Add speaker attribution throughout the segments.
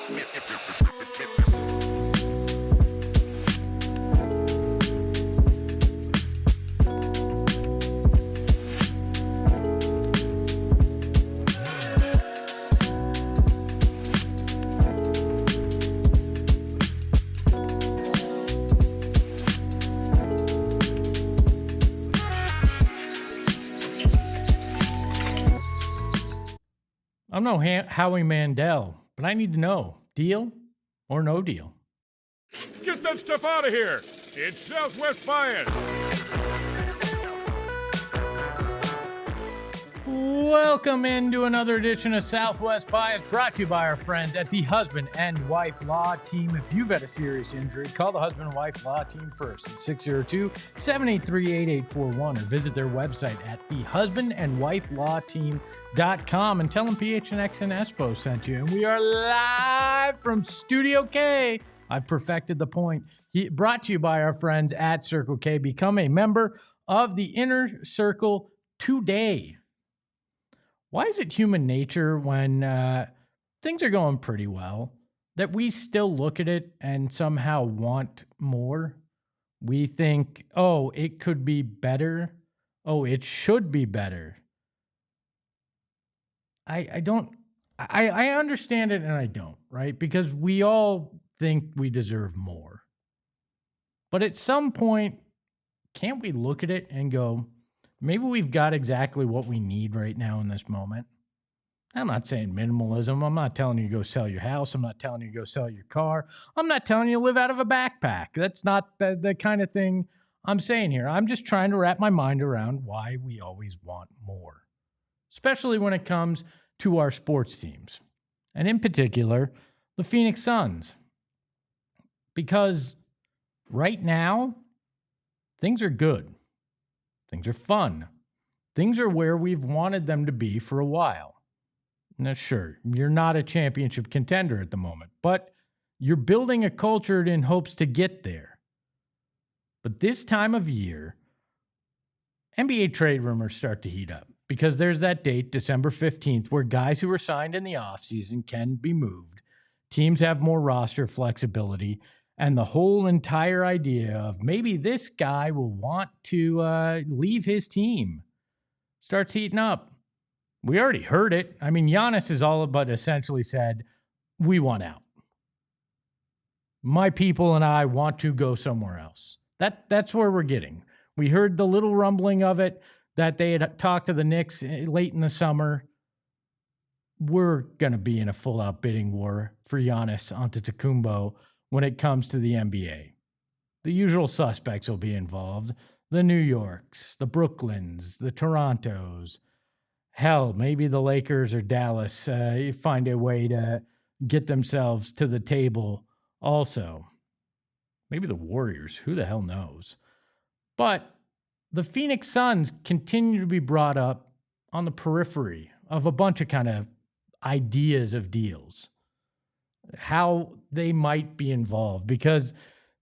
Speaker 1: I'm no Howie Mandel, but I need to know, deal or no deal?
Speaker 2: Get that stuff out of here. It's Southwest Bias.
Speaker 1: Welcome into another edition of Southwest Bias, brought to you by our friends at the Husband and Wife Law Team. If you've had a serious injury, call the Husband and Wife Law Team first at 602-783-8841 or visit their website at thehusbandandwifelawteam.com and tell them PHNX and Espo sent you. And we are live from Studio K. I've perfected the point. Brought to you by our friends at Circle K. Become a member of the Inner Circle today. Why is it human nature when things are going pretty well that we still look at it and somehow want more? We think, oh, it could be better. Oh, it should be better. I understand it and I don't, right? Because we all think we deserve more. But at some point, can't we look at it and go, maybe we've got exactly what we need right now in this moment? I'm not saying minimalism. I'm not telling you to go sell your house. I'm not telling you to go sell your car. I'm not telling you to live out of a backpack. That's not the kind of thing I'm saying here. I'm just trying to wrap my mind around why we always want more, especially when it comes to our sports teams, and in particular, the Phoenix Suns. Because right now, things are good. Things are fun. Things are where we've wanted them to be for a while. Now, sure, you're not a championship contender at the moment, but you're building a culture in hopes to get there. But this time of year, NBA trade rumors start to heat up because there's that date, December 15th, where guys who were signed in the offseason can be moved. Teams have more roster flexibility. And the whole entire idea of maybe this guy will want to leave his team starts heating up. We already heard it. I mean, Giannis has all but essentially said, we want out. My people and I want to go somewhere else. That's where we're getting. We heard the little rumbling of it that they had talked to the Knicks late in the summer. We're going to be in a full-out bidding war for Giannis Antetokounmpo when it comes to the NBA. The usual suspects will be involved. The New Yorks, the Brooklyns, the Torontos. Hell, maybe the Lakers or Dallas find a way to get themselves to the table also. Maybe the Warriors, who the hell knows? But the Phoenix Suns continue to be brought up on the periphery of a bunch of kind of ideas of deals. How they might be involved, because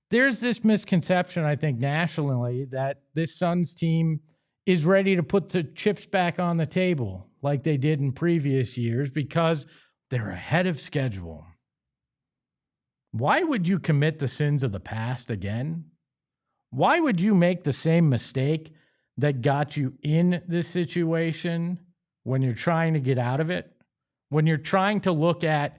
Speaker 1: there's this misconception, I think, nationally that this Suns team is ready to put the chips back on the table like they did in previous years because they're ahead of schedule. Why would you commit the sins of the past again? Why would you make the same mistake that got you in this situation when you're trying to get out of it? When you're trying to look at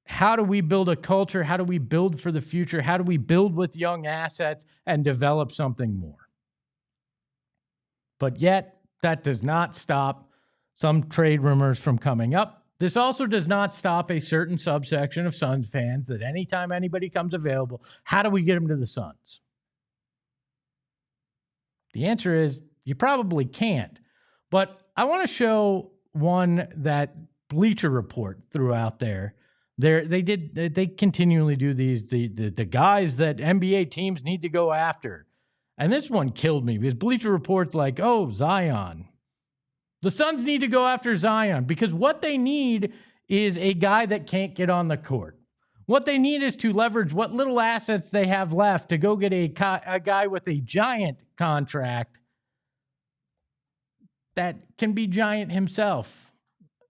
Speaker 1: how do we build a culture? How do we build for the future? How do we build with young assets and develop something more? But yet, that does not stop some trade rumors from coming up. This also does not stop a certain subsection of Suns fans that anytime anybody comes available, how do we get them to the Suns? The answer is you probably can't. But I want to show one that Bleacher Report threw out there. They continually do these, the guys that NBA teams need to go after. And this one killed me because Bleacher Report's like, oh, Zion. The Suns need to go after Zion because what they need is a guy that can't get on the court. What they need is to leverage what little assets they have left to go get a guy with a giant contract that can be giant himself.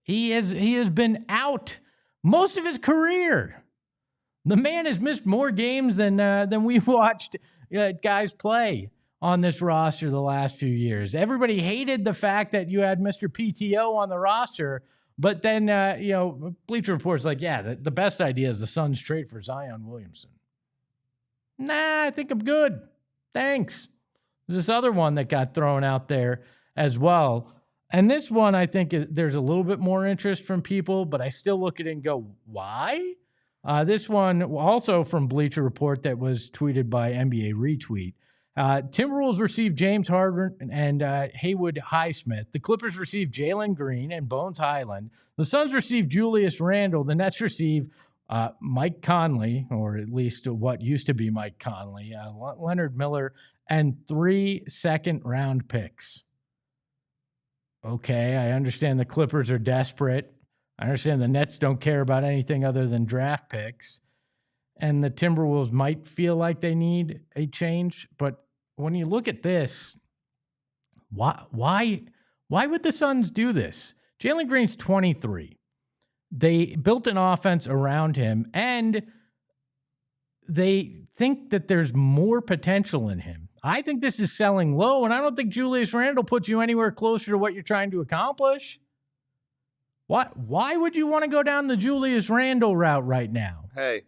Speaker 1: He has been out most of his career. The man has missed more games than we watched guys play on this roster the last few years. Everybody hated the fact that you had Mr. PTO on the roster, but then, Bleacher Report's like, yeah, the best idea is the Suns trade for Zion Williamson. Nah, I think I'm good. Thanks. There's this other one that got thrown out there as well. And this one, I think there's a little bit more interest from people, but I still look at it and go, why? This one also from Bleacher Report that was tweeted by NBA Retweet. Timberwolves received James Harden and Haywood Highsmith. The Clippers received Jalen Green and Bones Highland. The Suns received Julius Randle. The Nets received Mike Conley, or at least what used to be Mike Conley, Leonard Miller, and 3 second-round picks. Okay, I understand the Clippers are desperate. I understand the Nets don't care about anything other than draft picks. And the Timberwolves might feel like they need a change. But when you look at this, why would the Suns do this? Jalen Green's 23. They built an offense around him, and they think that there's more potential in him. I think this is selling low, and I don't think Julius Randle puts you anywhere closer to what you're trying to accomplish. Why would you want to go down the Julius Randle route right now?
Speaker 3: Hey.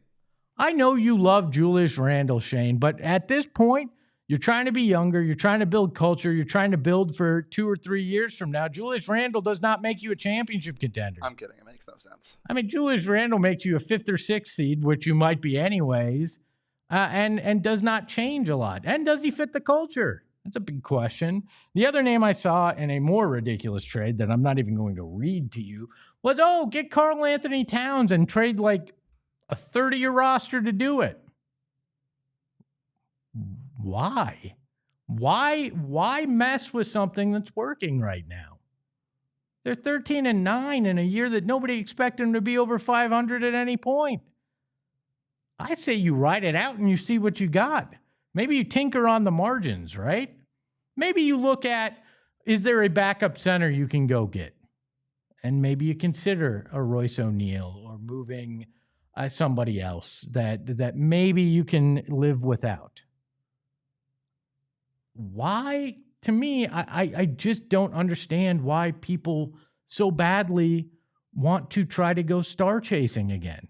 Speaker 1: I know you love Julius Randle, Shane, but at this point, you're trying to be younger. You're trying to build culture. You're trying to build for 2 or 3 years from now. Julius Randle does not make you a championship contender.
Speaker 3: I'm kidding. It makes no sense.
Speaker 1: I mean, Julius Randle makes you a 5th or 6th seed, which you might be anyways, and does not change a lot. And does he fit the culture? That's a big question. The other name I saw in a more ridiculous trade that I'm not even going to read to you was, get Karl-Anthony Towns and trade like a 30-year roster to do it. Why? Why mess with something that's working right now? They're 13-9 in a year that nobody expected them to be over 500 at any point. I say you ride it out and you see what you got. Maybe you tinker on the margins, right? Maybe you look at, is there a backup center you can go get? And maybe you consider a Royce O'Neal or moving somebody else that maybe you can live without. Why? To me, I just don't understand why people so badly want to try to go star chasing again.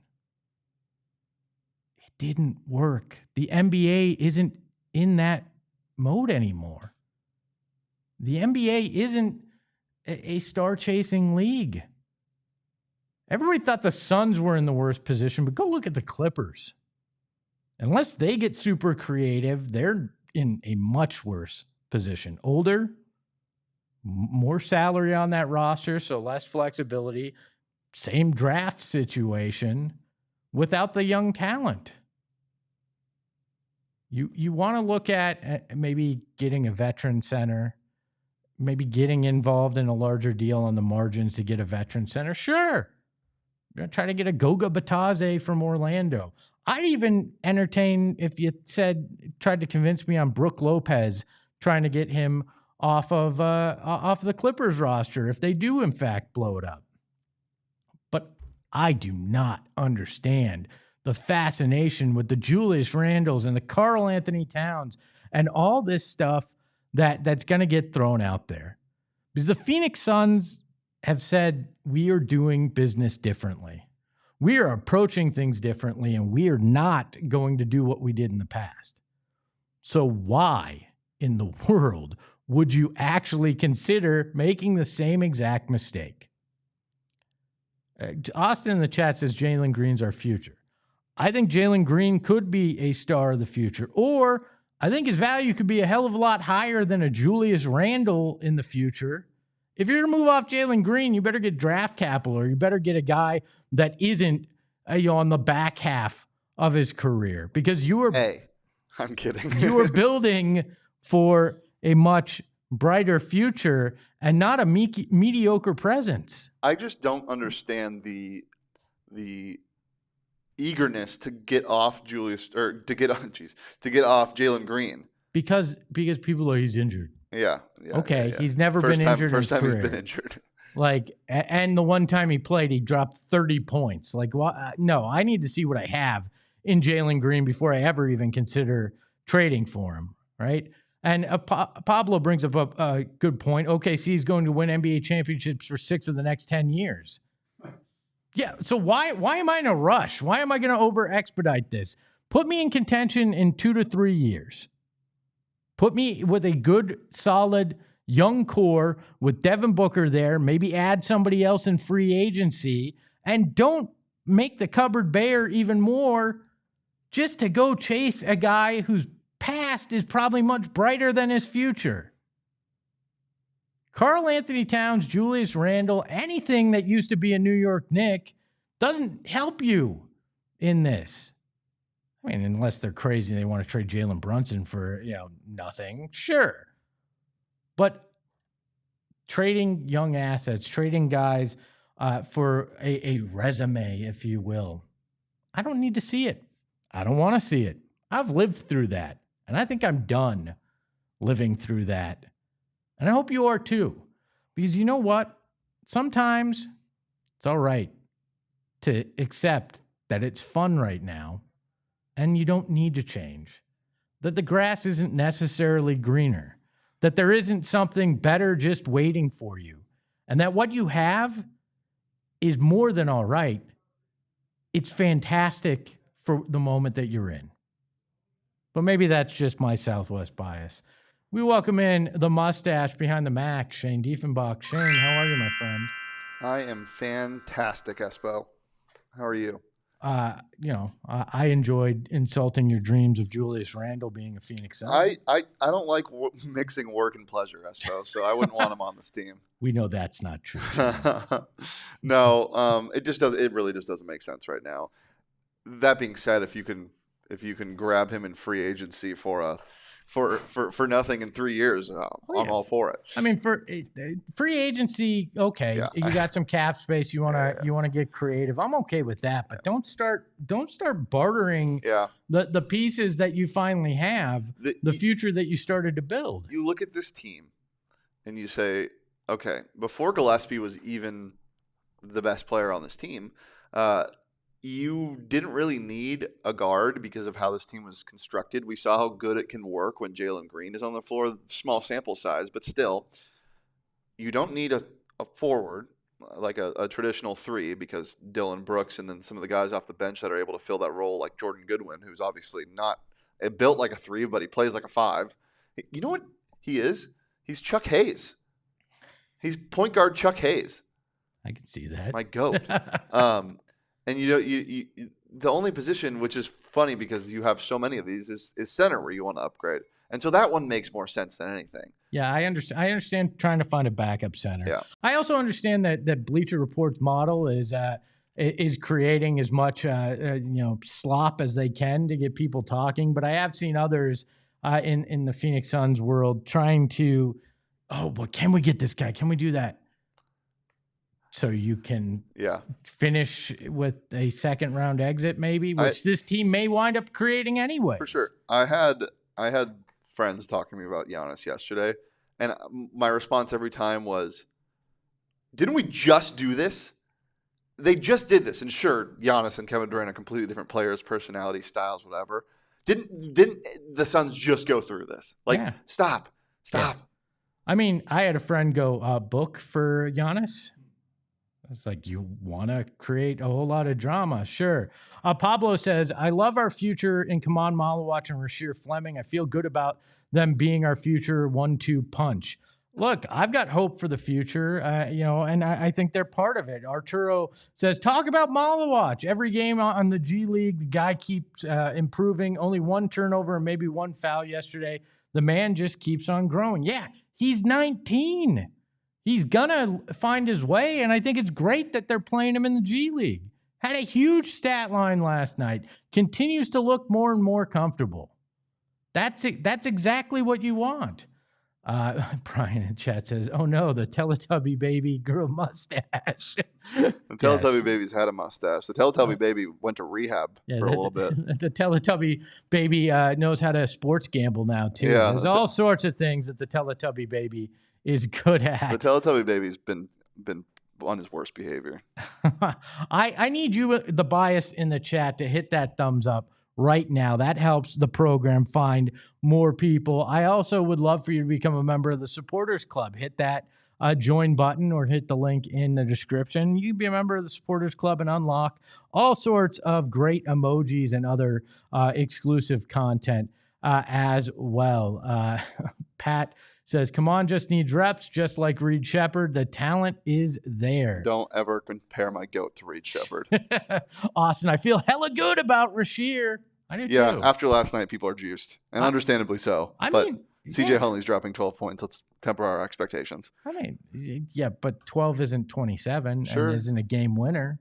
Speaker 1: It didn't work. The NBA isn't in that mode anymore. The NBA isn't a star chasing league. Everybody thought the Suns were in the worst position, but go look at the Clippers. Unless they get super creative, they're in a much worse position. Older, more salary on that roster, so less flexibility. Same draft situation without the young talent. You want to look at maybe getting a veteran center, maybe getting involved in a larger deal on the margins to get a veteran center. Sure. You're going to try to get a Goga Batadze from Orlando. I'd even entertain if you tried to convince me on Brook Lopez, trying to get him off of the Clippers roster if they do in fact blow it up. But I do not understand the fascination with the Julius Randles and the Karl-Anthony Towns and all this stuff that's going to get thrown out there. Because the Phoenix Suns have said, we are doing business differently. We are approaching things differently, and we are not going to do what we did in the past. So why in the world would you actually consider making the same exact mistake? Austin in the chat says Jalen Green's our future. I think Jalen Green could be a star of the future, or I think his value could be a hell of a lot higher than a Julius Randle in the future. If you're going to move off Jalen Green, you better get draft capital, or you better get a guy that isn't on the back half of his career, because you are.
Speaker 3: Hey, I'm kidding.
Speaker 1: You are building for a much brighter future and not a mediocre presence.
Speaker 3: I just don't understand the eagerness to get off Jalen Green.
Speaker 1: Because people are, he's injured.
Speaker 3: Yeah.
Speaker 1: Okay,
Speaker 3: yeah.
Speaker 1: he's never
Speaker 3: First
Speaker 1: been
Speaker 3: time,
Speaker 1: injured
Speaker 3: First
Speaker 1: in
Speaker 3: time
Speaker 1: his
Speaker 3: he's
Speaker 1: career.
Speaker 3: been injured.
Speaker 1: Like, and the one time he played, he dropped 30 points. Like, no, I need to see what I have in Jalen Green before I ever even consider trading for him, right? And Pablo brings up a good point. OKC is going to win NBA championships for 6 of the next 10 years. Yeah, so why am I in a rush? Why am I going to over-expedite this? Put me in contention in 2 to 3 years. Put me with a good, solid, young core with Devin Booker there, maybe add somebody else in free agency, and don't make the cupboard bare even more just to go chase a guy whose past is probably much brighter than his future. Karl-Anthony Towns, Julius Randle, anything that used to be a New York Knick doesn't help you in this. I mean, unless they're crazy and they want to trade Jalen Brunson for, nothing. Sure. But trading young assets, trading guys for a resume, if you will, I don't need to see it. I don't want to see it. I've lived through that. And I think I'm done living through that. And I hope you are too. Because you know what? Sometimes it's all right to accept that it's fun right now and you don't need to change. That the grass isn't necessarily greener. That there isn't something better just waiting for you. And that what you have is more than all right. It's fantastic for the moment that you're in. But maybe that's just my Southwest bias. We welcome in the mustache behind the Mac, Shane Diefenbach. Shane, how are you, my friend?
Speaker 3: I am fantastic, Espo. How are you?
Speaker 1: I enjoyed insulting your dreams of Julius Randle being a Phoenix Sun.
Speaker 3: I don't like mixing work and pleasure, Espo, so I wouldn't want him on this team.
Speaker 1: We know that's not true.
Speaker 3: No, it really just doesn't make sense right now. That being said, if you can grab him in free agency for nothing in 3 years, I'm all for it.
Speaker 1: I mean, for free agency, okay,
Speaker 3: Yeah.
Speaker 1: you got some cap space. You wanna get creative. I'm okay with that, but don't start bartering the pieces that you finally have, the future that you started to build.
Speaker 3: You look at this team, and you say, okay, before Gillespie was even the best player on this team, you didn't really need a guard because of how this team was constructed. We saw how good it can work when Jalen Green is on the floor. Small sample size, but still, you don't need a forward like a traditional 3 because Dylan Brooks and then some of the guys off the bench that are able to fill that role, like Jordan Goodwin, who's obviously not built like a 3, but he plays like a 5. You know what he is? He's Chuck Hayes. He's point guard Chuck Hayes.
Speaker 1: I can see that.
Speaker 3: My goat. And you the only position, which is funny because you have so many of these, is center where you want to upgrade. And so that one makes more sense than anything.
Speaker 1: Yeah, I understand trying to find a backup center.
Speaker 3: Yeah.
Speaker 1: I also understand that Bleacher Report's model is creating as much slop as they can to get people talking. But I have seen others in the Phoenix Suns world trying to, but can we get this guy? Can we do that? So you can finish with a second round exit, maybe, which this team may wind up creating anyway.
Speaker 3: For sure. I had friends talking to me about Giannis yesterday, and my response every time was, didn't we just do this? They just did this. And sure, Giannis and Kevin Durant are completely different players, personality, styles, whatever. Didn't the Suns just go through this? Stop.
Speaker 1: Yeah. I mean, I had a friend go book for Giannis. It's like, you want to create a whole lot of drama. Sure. Pablo says, I love our future in Kaman Malawach and Rasheer Fleming. I feel good about them being our future 1-2 punch. Look, I've got hope for the future, and I think they're part of it. Arturo says, talk about Malawach. Every game on the G League, the guy keeps improving. Only 1 turnover and maybe 1 foul yesterday. The man just keeps on growing. Yeah, he's 19. He's going to find his way, and I think it's great that they're playing him in the G League. Had a huge stat line last night. Continues to look more and more comfortable. That's exactly what you want. Brian in chat says, "Oh no, the Teletubby baby grew a mustache."
Speaker 3: The Teletubby
Speaker 1: Yes.
Speaker 3: baby's had a mustache. The Teletubby baby went to rehab for a little bit.
Speaker 1: The Teletubby baby knows how to sports gamble now too.
Speaker 3: Yeah,
Speaker 1: There's all sorts of things that the Teletubby baby is good at.
Speaker 3: The Teletubby baby's been on his worst behavior.
Speaker 1: I need you, the bias in the chat, to hit that thumbs up right now. That helps the program find more people. I also would love for you to become a member of the Supporters Club. Hit that join button or hit the link in the description. You can be a member of the Supporters Club and unlock all sorts of great emojis and other exclusive content as well. Pat says, "Come on, just needs reps, just like Reed Shepherd. The talent is there."
Speaker 3: Don't ever compare my goat to Reed Shepherd.
Speaker 1: Austin, I feel hella good about Rasheer. I do
Speaker 3: Yeah,
Speaker 1: too.
Speaker 3: after last night, people are juiced, and understandably so. But CJ Huntley's dropping 12 points. Let's temper our expectations.
Speaker 1: I mean, yeah, but 12 isn't 27
Speaker 3: Sure.
Speaker 1: and isn't a game winner.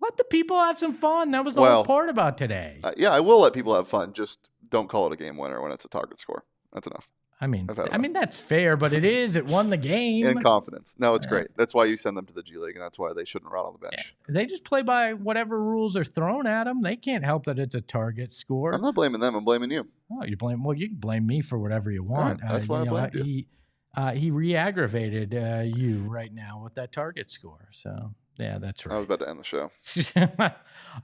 Speaker 1: Let the people have some fun. That was the whole part about today.
Speaker 3: Yeah, I will let people have fun. Just don't call it a game winner when it's a target score. That's enough.
Speaker 1: I mean, that's fair, but it is. It won the game.
Speaker 3: In confidence. No, it's great. That's why you send them to the G League, and that's why they shouldn't run on the bench.
Speaker 1: Yeah. They just play by whatever rules are thrown at them. They can't help that it's a target score.
Speaker 3: I'm not blaming them. I'm blaming you.
Speaker 1: Oh, you can blame me for whatever you want.
Speaker 3: Right, that's why I blamed you.
Speaker 1: He re-aggravated you right now with that target score. So, yeah, that's right.
Speaker 3: I was about to end the show.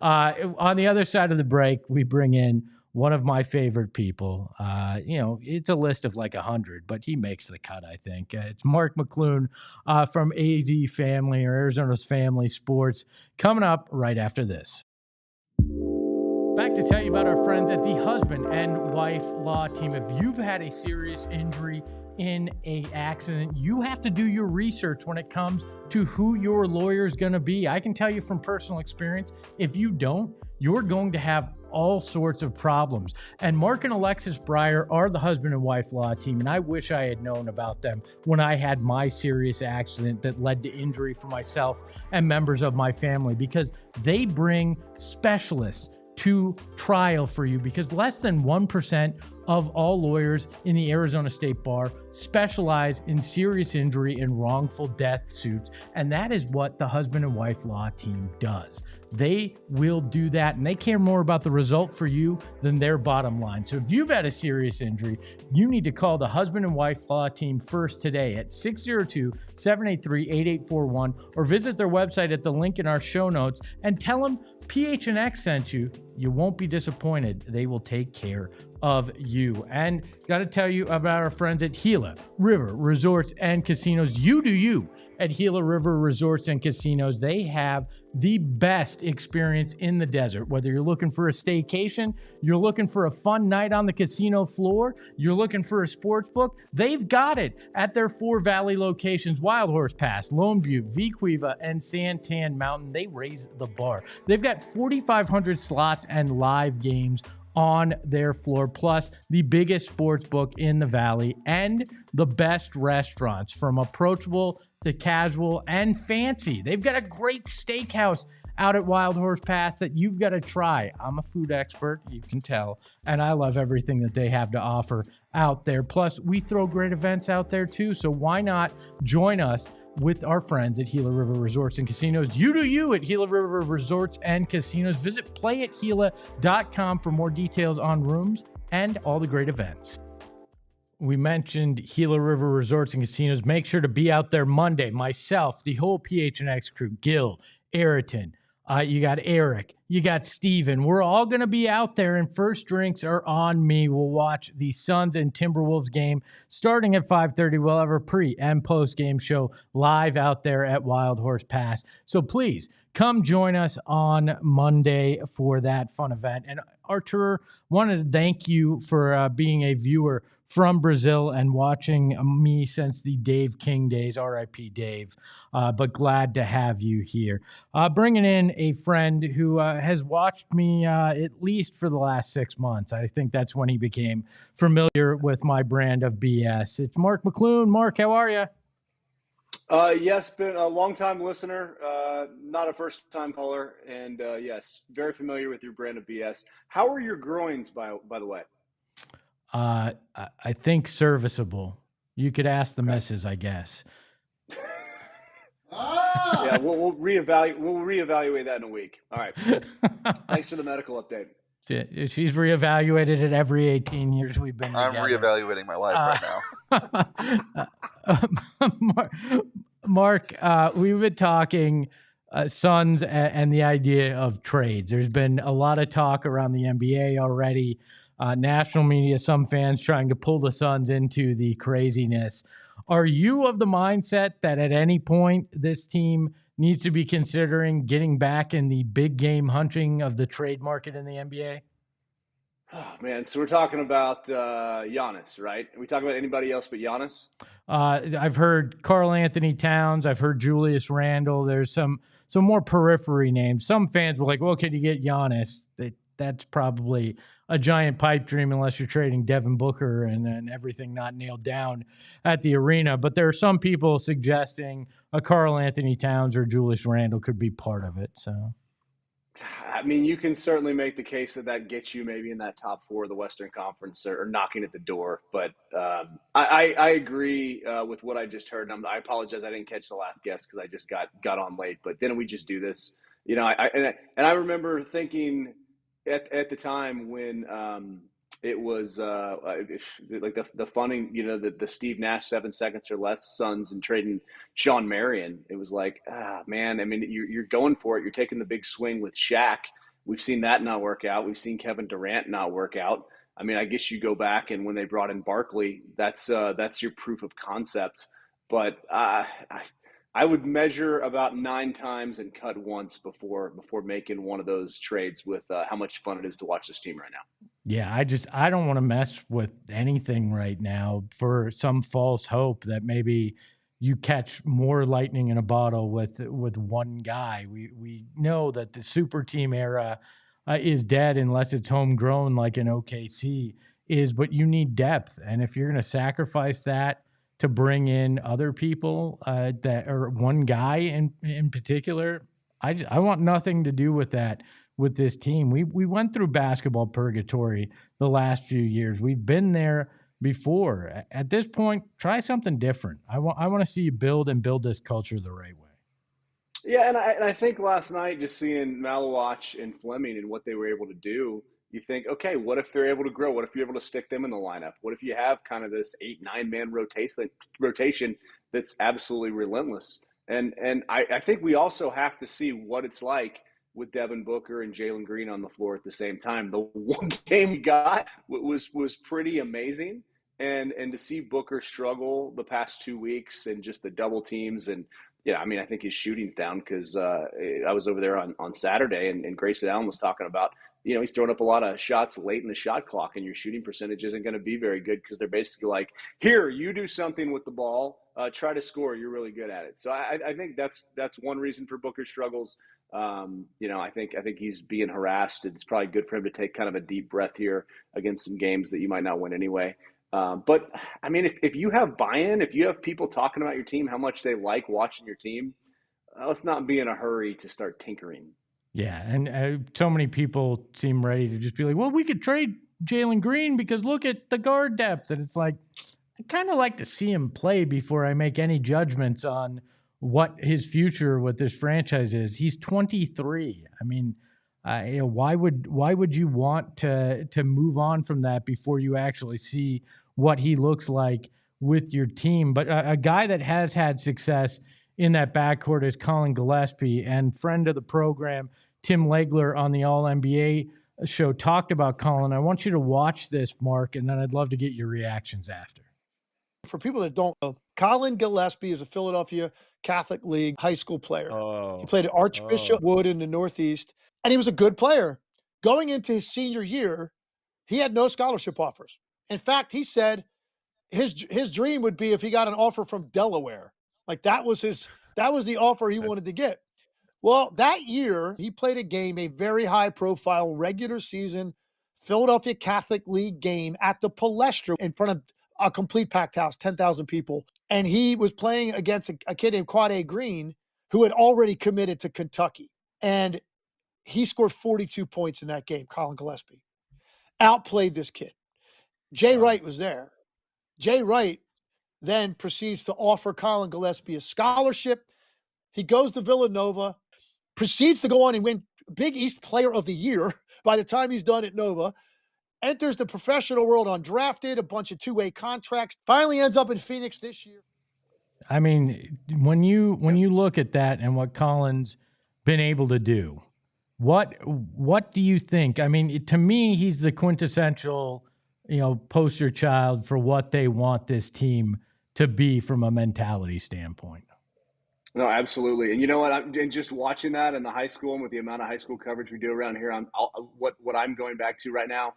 Speaker 1: On the other side of the break, we bring in one of my favorite people. It's a list of like 100, but he makes the cut, I think. It's Mark McClune from AZ Family, or Arizona's Family Sports, coming up right after this. Back to tell you about our friends at the Husband and Wife Law Team. If you've had a serious injury in an accident, you have to do your research when it comes to who your lawyer is going to be. I can tell you from personal experience, if you don't, you're going to have all sorts of problems. And Mark and Alexis Breyer are the Husband and Wife Law Team, and I wish I had known about them when I had my serious accident that led to injury for myself and members of my family, because they bring specialists to trial for you, because less than 1% of all lawyers in the Arizona State Bar specialize in serious injury and wrongful death suits. And that is what the Husband and Wife Law Team does. They will do that, and they care more about the result for you than their bottom line. So if you've had a serious injury, you need to call the Husband and Wife Law Team first today at 602-783-8841, or visit their website at the link in our show notes and tell them PHNX sent you. You won't be disappointed. They will take care of you. And got to tell you about our friends at Gila River Resorts and Casinos. You do you at Gila River Resorts and Casinos. They have the best experience in the desert. Whether you're looking for a staycation, you're looking for a fun night on the casino floor, you're looking for a sports book, they've got it at their 4 Valley locations: Wild Horse Pass, Lone Butte, Vequiva, and Santan Mountain. They raise the bar. They've got 4,500 slots and live games on their floor, plus the biggest sports book in the Valley and the best restaurants, from approachable to casual and fancy. They've got a great steakhouse out at Wild Horse Pass that you've got to try. I'm a food expert, you can tell, and I love everything that they have to offer out there. Plus, we throw great events out there too, so why not join us with our friends at Gila River Resorts and Casinos? You do you at Gila River Resorts and Casinos. Visit playatgila.com for more details on rooms and all the great events. We mentioned Gila River Resorts and Casinos. Make sure to be out there Monday. Myself, the whole PHNX crew, Gil, Ayrton, you got Eric, you got Steven. We're all going to be out there, and first drinks are on me. We'll watch the Suns and Timberwolves game starting at 5:30. We'll have a pre and post game show live out there at Wild Horse Pass. So please come join us on Monday for that fun event. And Artur, wanted to thank you for being a viewer from Brazil and watching me since the Dave King days. RIP Dave, but glad to have you here. Bringing in a friend who has watched me at least for the last 6 months. I think that's when he became familiar with my brand of BS. It's Mark McClune. Mark, how are you?
Speaker 4: Yes, been a long-time listener, not a first-time caller, and yes, very familiar with your brand of BS. How are your groins, by the way?
Speaker 1: I think serviceable. You could ask the missus, I guess.
Speaker 4: Yeah, we'll reevaluate that in a week. All right. Thanks for the medical update.
Speaker 1: She's reevaluated it every 18 years we've been
Speaker 3: I'm
Speaker 1: together.
Speaker 3: reevaluating my life right now.
Speaker 1: Mark, we've been talking Suns and the idea of trades. There's been a lot of talk around the NBA already. National media, some fans trying to pull the Suns into the craziness. Are you of the mindset that at any point this team needs to be considering getting back in the big game hunting of the trade market in the NBA?
Speaker 4: Oh, man. So we're talking about Giannis, right? Are we talking about anybody else but Giannis?
Speaker 1: I've heard Karl-Anthony Towns. I've heard Julius Randle. There's some more periphery names. Some fans were like, well, could you get Giannis? That's probably a giant pipe dream unless you're trading Devin Booker and everything not nailed down at the arena. But there are some people suggesting a Karl-Anthony Towns or Julius Randle could be part of it. So,
Speaker 4: I mean, you can certainly make the case that gets you maybe in that top 4 of the Western Conference or knocking at the door. But I agree with what I just heard. And I apologize, I didn't catch the last guest because I just got on late. But didn't we just do this? You know, I remember thinking at the time when it was like the funding, you know, the Steve Nash 7 seconds or less Suns and trading Sean Marion. It was like, man, I mean, you're going for it. You're taking the big swing with Shaq. We've seen that not work out. We've seen Kevin Durant not work out. I mean, I guess you go back and when they brought in Barkley, that's your proof of concept. But I would measure about 9 times and cut once before making one of those trades with how much fun it is to watch this team right now.
Speaker 1: Yeah, I don't want to mess with anything right now for some false hope that maybe you catch more lightning in a bottle with one guy. We know that the super team era is dead unless it's homegrown like an OKC is, but you need depth. And if you're going to sacrifice that to bring in other people that or one guy in particular, I want nothing to do with that with this team. We went through basketball purgatory the last few years. We've been there before. At this point, try something different. I want to see you build this culture the right way.
Speaker 4: Yeah, and I think last night just seeing Malawach and Fleming and what they were able to do, you think, okay, what if they're able to grow? What if you're able to stick them in the lineup? What if you have kind of this 8-9 man rotation that's absolutely relentless? And I think we also have to see what it's like with Devin Booker and Jalen Green on the floor at the same time. The one game we got was pretty amazing. And to see Booker struggle the past 2 weeks and just the double teams and, yeah, I mean, I think his shooting's down because I was over there on Saturday and Grayson Allen was talking about, you know, he's throwing up a lot of shots late in the shot clock and your shooting percentage isn't going to be very good because they're basically like, here, you do something with the ball, try to score. You're really good at it. So I think that's one reason for Booker's struggles. You know, I think he's being harassed. It's probably good for him to take kind of a deep breath here against some games that you might not win anyway. But I mean, if you have buy-in, if you have people talking about your team, how much they like watching your team, let's not be in a hurry to start tinkering.
Speaker 1: Yeah, and so many people seem ready to just be like, well, we could trade Jalen Green because look at the guard depth. And it's like, I kind of like to see him play before I make any judgments on what his future with this franchise is. He's 23. I mean, why would you want to move on from that before you actually see what he looks like with your team? But a guy that has had success in that backcourt is Colin Gillespie, and friend of the program, Tim Legler on the All-NBA show talked about Colin. I want you to watch this, Mark, and then I'd love to get your reactions after.
Speaker 5: For people that don't know, Colin Gillespie is a Philadelphia Catholic League high school player. He played at Archbishop Wood in the Northeast, and he was a good player. Going into his senior year, he had no scholarship offers. In fact, he said his dream would be if he got an offer from Delaware. Like that was the offer he wanted to get. Well, that year he played a game, a very high profile regular season Philadelphia Catholic League game at the Palestra in front of a complete packed house, 10,000 people. And he was playing against a kid named Quade Green who had already committed to Kentucky. And he scored 42 points in that game, Colin Gillespie. Outplayed this kid. Jay Wright was there. Jay Wright, then proceeds to offer Colin Gillespie a scholarship. He goes to Villanova, proceeds to go on and win Big East Player of the Year by the time he's done at Nova, enters the professional world undrafted, a bunch of two-way contracts, finally ends up in Phoenix this year.
Speaker 1: I mean, when you look at that and what Colin's been able to do, what do you think? I mean, to me, he's the quintessential, poster child for what they want this team to be from a mentality standpoint.
Speaker 4: No, absolutely. And you know what? And just watching that in the high school and with the amount of high school coverage we do around here, what I'm going back to right now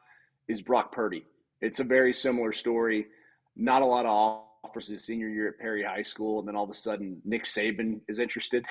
Speaker 4: is Brock Purdy. It's a very similar story. Not a lot of offers his senior year at Perry High School, and then all of a sudden Nick Saban is interested.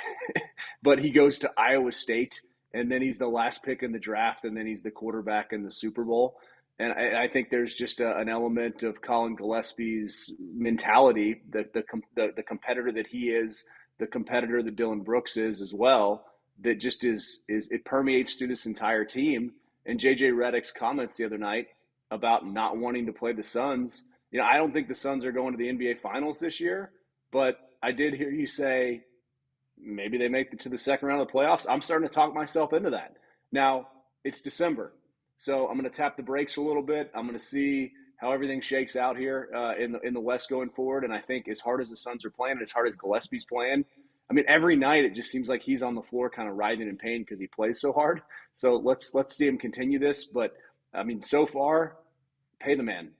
Speaker 4: But he goes to Iowa State, and then he's the last pick in the draft, and then he's the quarterback in the Super Bowl. And I think there's just an element of Colin Gillespie's mentality, that the competitor that he is, the competitor that Dylan Brooks is as well, that just is it permeates through this entire team. And JJ Redick's comments the other night about not wanting to play the Suns, I don't think the Suns are going to the NBA Finals this year, but I did hear you say maybe they make it to the second round of the playoffs. I'm starting to talk myself into that. Now, it's December, so I'm going to tap the brakes a little bit. I'm going to see how everything shakes out here in the West going forward. And I think as hard as the Suns are playing, as hard as Gillespie's playing, I mean, every night it just seems like he's on the floor kind of writhing in pain because he plays so hard. So let's see him continue this. But, I mean, so far, pay the man.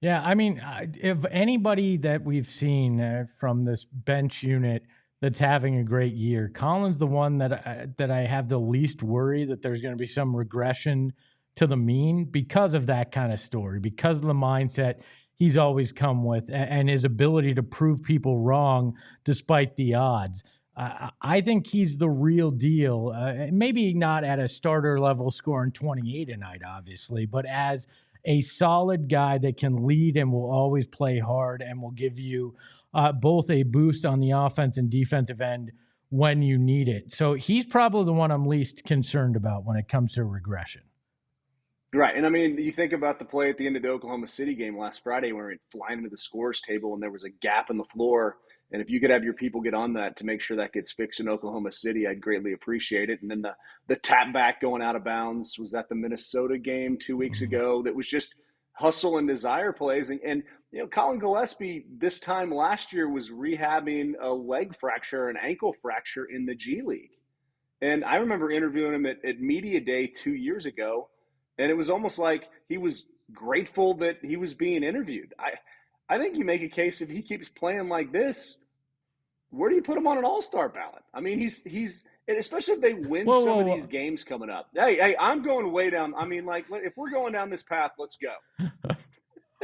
Speaker 1: Yeah, I mean, if anybody that we've seen from this bench unit that's having a great year, Colin's the one that I have the least worry that there's going to be some regression to the mean because of that kind of story, because of the mindset he's always come with and his ability to prove people wrong despite the odds. I think he's the real deal. Maybe not at a starter level scoring 28 a night, obviously, but as a solid guy that can lead and will always play hard and will give you both a boost on the offense and defensive end when you need it. So he's probably the one I'm least concerned about when it comes to regression.
Speaker 4: Right. And I mean, you think about the play at the end of the Oklahoma City game last Friday where it flying into the scorer's table and there was a gap in the floor. And if you could have your people get on that to make sure that gets fixed in Oklahoma City, I'd greatly appreciate it. And then the tap back going out of bounds was at the Minnesota game 2 weeks ago. That was just hustle and desire plays. And Colin Gillespie this time last year was rehabbing a leg fracture, an ankle fracture in the G League. And I remember interviewing him at Media Day 2 years ago. And it was almost like he was grateful that he was being interviewed. I think you make a case if he keeps playing like this, where do you put him on an all-star ballot? I mean, he's especially if they win some of these games coming up. Hey, I'm going way down. I mean, like, if we're going down this path, let's go.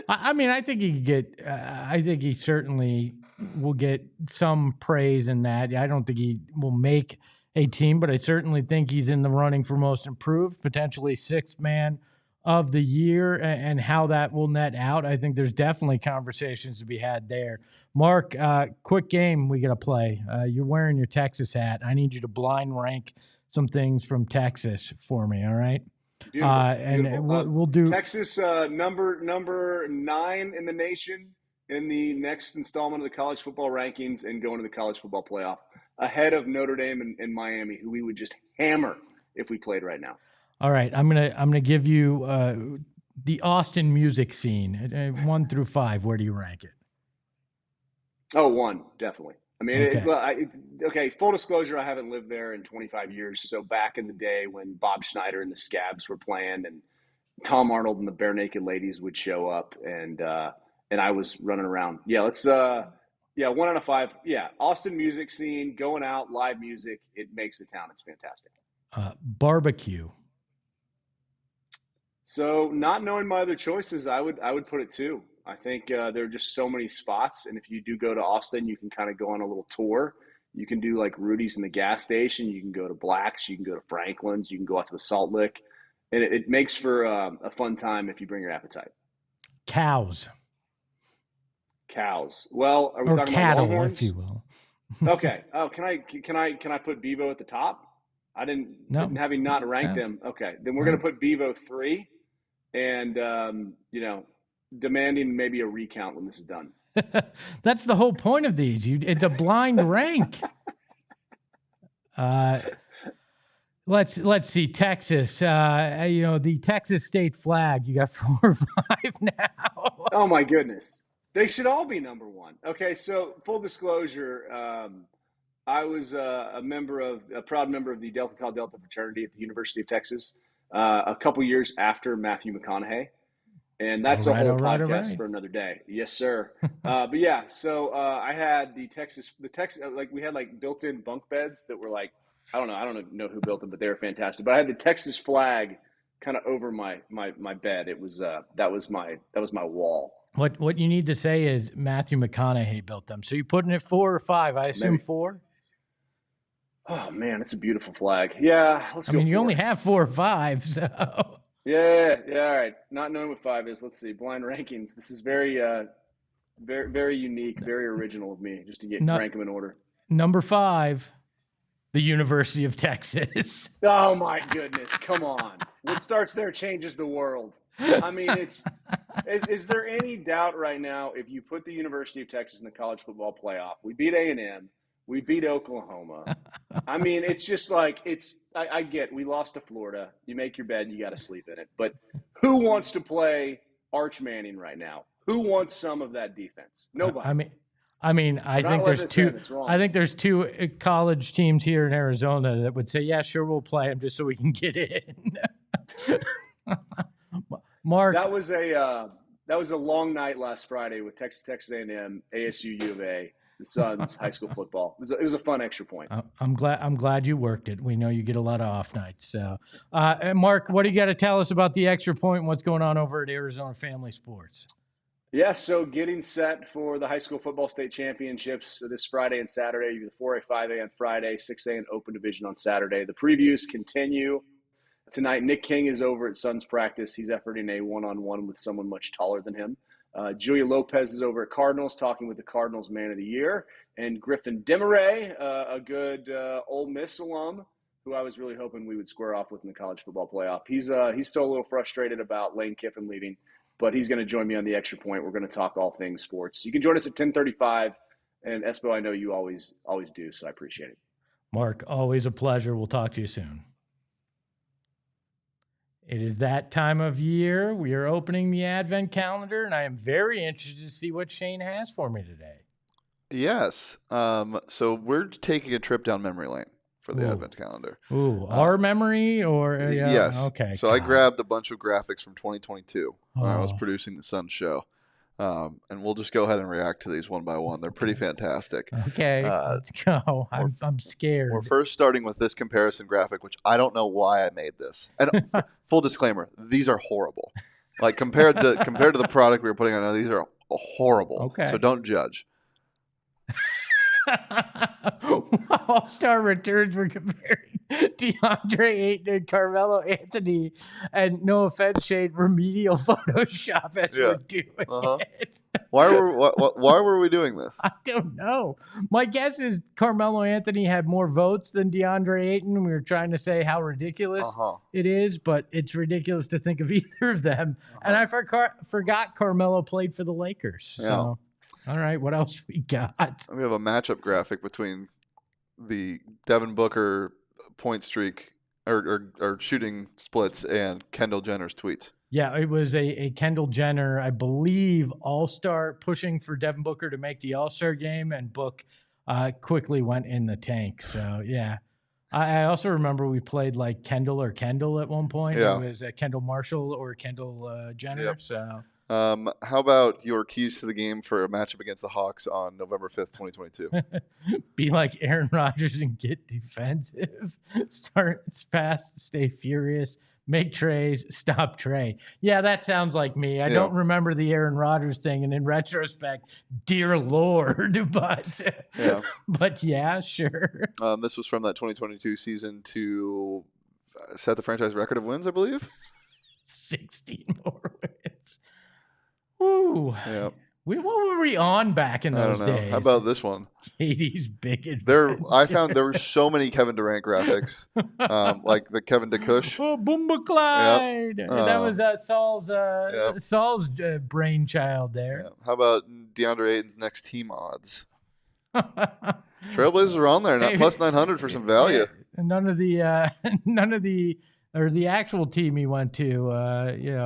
Speaker 1: I mean, I think he could get. I think he certainly will get some praise in that. I don't think he will make a team, but I certainly think he's in the running for most improved, potentially sixth man of the year, and how that will net out. I think there's definitely conversations to be had there. Mark, quick game we got to play. You're wearing your Texas hat. I need you to blind rank some things from Texas for me, all right?
Speaker 4: Beautiful.
Speaker 1: And we'll do
Speaker 4: Texas number 9 in the nation in the next installment of the college football rankings and going to the college football playoff, ahead of Notre Dame and Miami, who we would just hammer if we played right now.
Speaker 1: All right, I'm gonna give you the Austin music scene, 1 through 5. Where do you rank it?
Speaker 4: Oh, 1, definitely. I mean,
Speaker 1: Okay.
Speaker 4: Okay, full disclosure, I haven't lived there in 25 years. So back in the day when Bob Schneider and the Scabs were playing and Tom Arnold and the Bare Naked Ladies would show up and I was running around. Yeah, let's 1 out of 5. Yeah, Austin music scene, going out, live music. It makes the town. It's fantastic.
Speaker 1: Barbecue.
Speaker 4: So not knowing my other choices, I would put it 2. I think there are just so many spots. And if you do go to Austin, you can kind of go on a little tour. You can do like Rudy's in the gas station. You can go to Black's. You can go to Franklin's. You can go out to the Salt Lick. And it makes for a fun time if you bring your appetite.
Speaker 1: Cows.
Speaker 4: Well, are we talking
Speaker 1: cattle,
Speaker 4: about Longhorns?
Speaker 1: if you will?
Speaker 4: Okay. Oh, can I put Bevo at the top? I didn't having not ranked them. Okay, then we're going to put Bevo 3, and demanding maybe a recount when this is done.
Speaker 1: That's the whole point of these. It's a blind rank. Let's see. Texas. The Texas state flag. You got 4 or 5 now.
Speaker 4: Oh my goodness. They should all be number 1. Okay, so full disclosure, I was a proud member of the Delta Tau Delta fraternity at the University of Texas a couple years after Matthew McConaughey. And that's a whole podcast for another day. Yes, sir. But yeah, so I had the Texas, like we had like built-in bunk beds that were like, I don't know who built them, but they were fantastic. But I had the Texas flag kind of over my bed. It was that was my wall.
Speaker 1: What you need to say is Matthew McConaughey built them. So you putting it 4 or 5? I assume maybe 4.
Speaker 4: Oh man, it's a beautiful flag. Yeah, let's go.
Speaker 1: I mean, you only have 4 or 5, so.
Speaker 4: Yeah. All right. Not knowing what 5 is. Let's see. Blind rankings. This is very, very unique, very original of me, just to rank them in order.
Speaker 1: Number 5, the University of Texas.
Speaker 4: Oh my goodness! Come on. What starts there changes the world. I mean, is there any doubt right now if you put the University of Texas in the college football playoff? We beat A&M. We beat Oklahoma. I mean, it's just like I get we lost to Florida. You make your bed, you got to sleep in it. But who wants to play Arch Manning right now? Who wants some of that defense? Nobody.
Speaker 1: I think there's 2. I think there's 2 college teams here in Arizona that would say, "Yeah, sure, we'll play them just so we can get in." Mark,
Speaker 4: that was a long night last Friday with Texas A&M, ASU, U of A. The Suns high school football. It was a fun extra point.
Speaker 1: I'm glad you worked it. We know you get a lot of off nights. So, Mark, what do you got to tell us about the extra point and what's going on over at Arizona Family Sports?
Speaker 4: Yeah, so getting set for the high school football state championships this Friday and Saturday. The 4A, 5A on Friday, 6A and open division on Saturday. The previews continue. Tonight, Nick King is over at Suns practice. He's efforting a one-on-one with someone much taller than him. Julia Lopez is over at Cardinals talking with the Cardinals Man of the Year. And Griffin Demaray, a good Ole Miss alum, who I was really hoping we would square off with in the college football playoff. He's still a little frustrated about Lane Kiffin leaving, but he's going to join me on the extra point. We're going to talk all things sports. You can join us at 10:35. And Espo, I know you always do, so I appreciate it.
Speaker 1: Mark, always a pleasure. We'll talk to you soon. It is that time of year. We are opening the Advent calendar, and I am very interested to see what Shane has for me today.
Speaker 3: Yes. So we're taking a trip down memory lane for the Advent calendar.
Speaker 1: Our memory or?
Speaker 3: Yes.
Speaker 1: Okay.
Speaker 3: So I grabbed a bunch of graphics from 2022 when I was producing the Sun show. And we'll just go ahead and react to these one by one. They're pretty fantastic.
Speaker 1: Okay, let's go. I'm scared.
Speaker 3: We're first starting with this comparison graphic, which I don't know why I made this. And full disclaimer, these are horrible. Like compared to the product we were putting on, these are horrible.
Speaker 1: Okay.
Speaker 3: So don't judge.
Speaker 1: All-Star returns were comparing DeAndre Ayton and Karl-Anthony, and no offense, Shane, remedial Photoshop as we're doing it.
Speaker 3: Why were we doing this?
Speaker 1: I don't know. My guess is Karl-Anthony had more votes than DeAndre Ayton. We were trying to say how ridiculous it is, but it's ridiculous to think of either of them. And I forgot Carmelo played for the Lakers.
Speaker 3: Yeah.
Speaker 1: So. All right, what else we got?
Speaker 3: We have a matchup graphic between the Devin Booker point streak or shooting splits and Kendall Jenner's tweets.
Speaker 1: Yeah, it was a Kendall Jenner, I believe, all-star pushing for Devin Booker to make the all-star game, and Book quickly went in the tank. So, yeah. I also remember we played like Kendall or Kendall at one point.
Speaker 3: Yeah.
Speaker 1: It was Kendall Marshall or Kendall Jenner.
Speaker 3: Yep.
Speaker 1: So.
Speaker 3: How about your keys to the game for a matchup against the Hawks on November 5th, 2022?
Speaker 1: Be like Aaron Rodgers and get defensive. Start fast, stay furious, make trays, stop Trey. Yeah, that sounds like me. I don't remember the Aaron Rodgers thing, and in retrospect, dear Lord, but yeah, sure.
Speaker 3: This was from that 2022 season to set the franchise record of wins, I believe.
Speaker 1: 16 more wins. Ooh.
Speaker 3: Yeah.
Speaker 1: What were we on back in those days?
Speaker 3: How about this one?
Speaker 1: Katie's big adventure.
Speaker 3: I found there were so many Kevin Durant graphics, like the Kevin DeKush.
Speaker 1: Oh, Boomba Clyde. That was Saul's brainchild there.
Speaker 3: Yeah. How about DeAndre Ayton's next team odds. Trailblazers are on there, not plus 900 for some value.
Speaker 1: And none of the actual team he went to,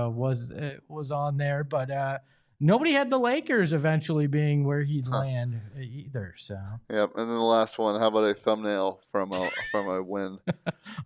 Speaker 1: was on there, but nobody had the Lakers eventually being where he'd land either. So
Speaker 3: yep. And then the last one, how about a thumbnail from a win?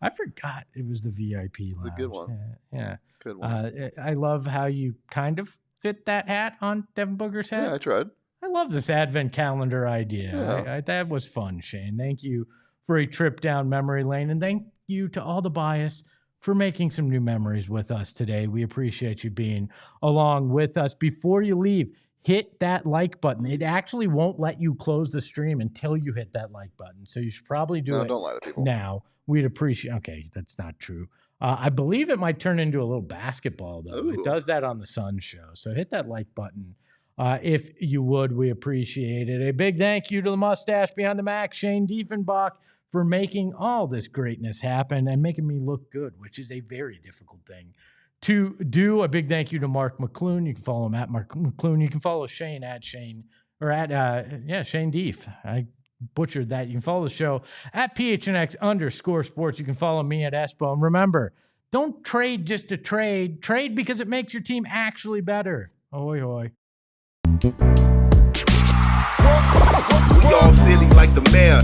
Speaker 1: I forgot it was the VIP lounge.
Speaker 3: It's a good one.
Speaker 1: Yeah.
Speaker 3: Good one.
Speaker 1: I love how you kind of fit that hat on Devin Booker's head.
Speaker 3: Yeah, I tried.
Speaker 1: I love this advent calendar idea.
Speaker 3: Yeah.
Speaker 1: That was fun, Shane. Thank you for a trip down memory lane, and thank you to all the bias for making some new memories with us today. We appreciate you being along with us. Before you leave, hit that like button. It actually won't let you close the stream until you hit that like button. So you should probably do it
Speaker 3: don't lie to people.
Speaker 1: now. We'd appreciate. Okay, that's not true. I believe it might turn into a little basketball, though.
Speaker 3: Ooh.
Speaker 1: It does that on the Sun show. So hit that like button if you would. We appreciate it. A big thank you to the mustache behind the Mac, Shane Diefenbach, for making all this greatness happen and making me look good, which is a very difficult thing to do. A big thank you to Mark McClune. You can follow him at Mark McClune. You can follow Shane at Shane, or at, Shane Dief. I butchered that. You can follow the show at PHNX_sports. You can follow me at Espo. And remember, don't trade just to trade. Trade because it makes your team actually better. Ahoy, hoy.
Speaker 6: We all silly like the mayor.